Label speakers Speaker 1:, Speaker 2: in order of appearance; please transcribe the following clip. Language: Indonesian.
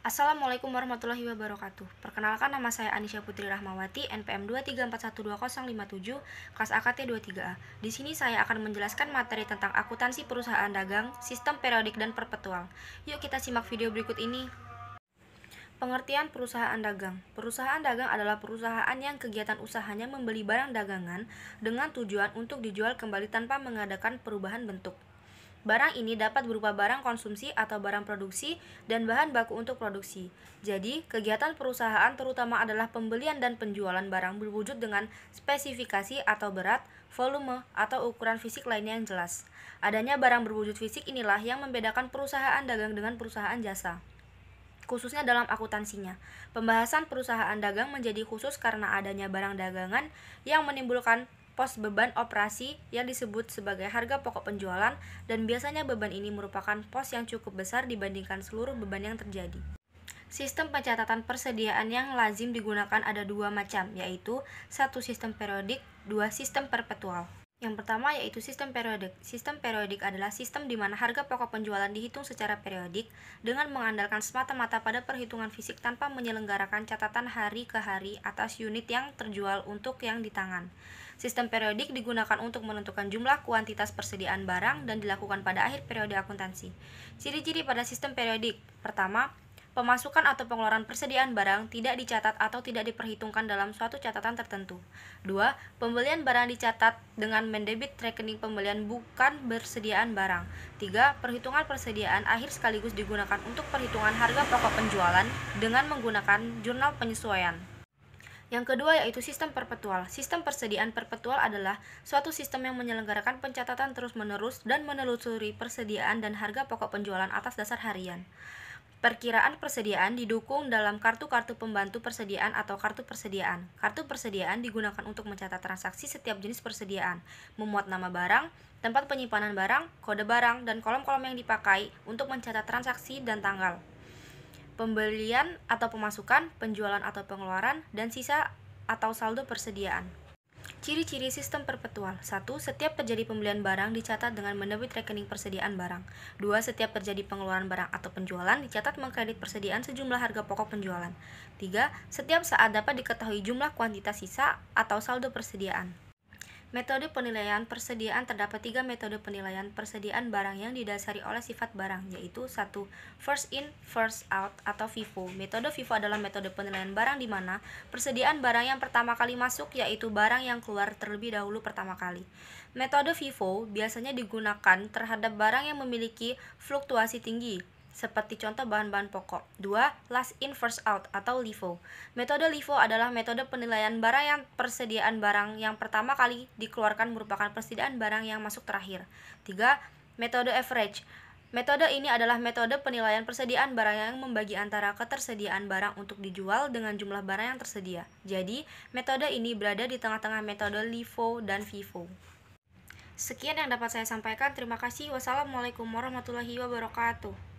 Speaker 1: Assalamualaikum warahmatullahi wabarakatuh. Perkenalkan, nama saya Anisya Putri Rahmawati, NPM 234120057, kelas AKT 23A. Di sini saya akan menjelaskan materi tentang akuntansi perusahaan dagang, sistem periodik dan perpetual. Yuk kita simak video berikut ini. Pengertian perusahaan dagang. Perusahaan dagang adalah perusahaan yang kegiatan usahanya membeli barang dagangan dengan tujuan untuk dijual kembali tanpa mengadakan perubahan bentuk. Barang ini dapat berupa barang konsumsi atau barang produksi dan bahan baku untuk produksi. Jadi, kegiatan perusahaan terutama adalah pembelian dan penjualan barang berwujud dengan spesifikasi atau berat, volume, atau ukuran fisik lainnya yang jelas. Adanya barang berwujud fisik inilah yang membedakan perusahaan dagang dengan perusahaan jasa, khususnya dalam akuntansinya. Pembahasan perusahaan dagang menjadi khusus karena adanya barang dagangan yang menimbulkan pos beban operasi yang disebut sebagai harga pokok penjualan, dan biasanya beban ini merupakan pos yang cukup besar dibandingkan seluruh beban yang terjadi. Sistem pencatatan persediaan yang lazim digunakan ada dua macam, yaitu 1. Sistem periodik, 2. Sistem perpetual. Yang pertama yaitu sistem periodik. Sistem periodik adalah sistem di mana harga pokok penjualan dihitung secara periodik dengan mengandalkan semata-mata pada perhitungan fisik tanpa menyelenggarakan catatan hari ke hari atas unit yang terjual untuk yang di tangan. Sistem periodik digunakan untuk menentukan jumlah kuantitas persediaan barang dan dilakukan pada akhir periode akuntansi. Ciri-ciri pada sistem periodik. Pertama, pemasukan atau pengeluaran persediaan barang tidak dicatat atau tidak diperhitungkan dalam suatu catatan tertentu. 2. Pembelian barang dicatat dengan mendebit rekening pembelian bukan persediaan barang. 3. Perhitungan persediaan akhir sekaligus digunakan untuk perhitungan harga pokok penjualan dengan menggunakan jurnal penyesuaian. Yang kedua yaitu sistem perpetual. Sistem persediaan perpetual adalah suatu sistem yang menyelenggarakan pencatatan terus-menerus dan menelusuri persediaan dan harga pokok penjualan atas dasar harian. Perkiraan persediaan didukung dalam kartu-kartu pembantu persediaan atau kartu persediaan. Kartu persediaan digunakan untuk mencatat transaksi setiap jenis persediaan, memuat nama barang, tempat penyimpanan barang, kode barang, dan kolom-kolom yang dipakai untuk mencatat transaksi dan tanggal pembelian atau pemasukan, penjualan atau pengeluaran, dan sisa atau saldo persediaan. Ciri-ciri sistem perpetual. 1. Setiap terjadi pembelian barang dicatat dengan mendebit rekening persediaan barang. 2. Setiap terjadi pengeluaran barang atau penjualan dicatat mengkredit persediaan sejumlah harga pokok penjualan. 3. Setiap saat dapat diketahui jumlah kuantitas sisa atau saldo persediaan. Metode penilaian persediaan. Terdapat 3 metode penilaian persediaan barang yang didasari oleh sifat barang, yaitu 1. First in, first out atau FIFO. Metode FIFO adalah metode penilaian barang di mana persediaan barang yang pertama kali masuk yaitu barang yang keluar terlebih dahulu pertama kali. Metode FIFO biasanya digunakan terhadap barang yang memiliki fluktuasi tinggi, seperti contoh bahan-bahan pokok. 2. Last in first out atau LIFO. Metode LIFO adalah metode penilaian barang yang persediaan barang yang pertama kali dikeluarkan merupakan persediaan barang yang masuk terakhir. 3. Metode average. Metode ini adalah metode penilaian persediaan barang yang membagi antara ketersediaan barang untuk dijual dengan jumlah barang yang tersedia. Jadi, metode ini berada di tengah-tengah metode LIFO dan FIFO. Sekian yang dapat saya sampaikan. Terima kasih. Wassalamualaikum warahmatullahi wabarakatuh.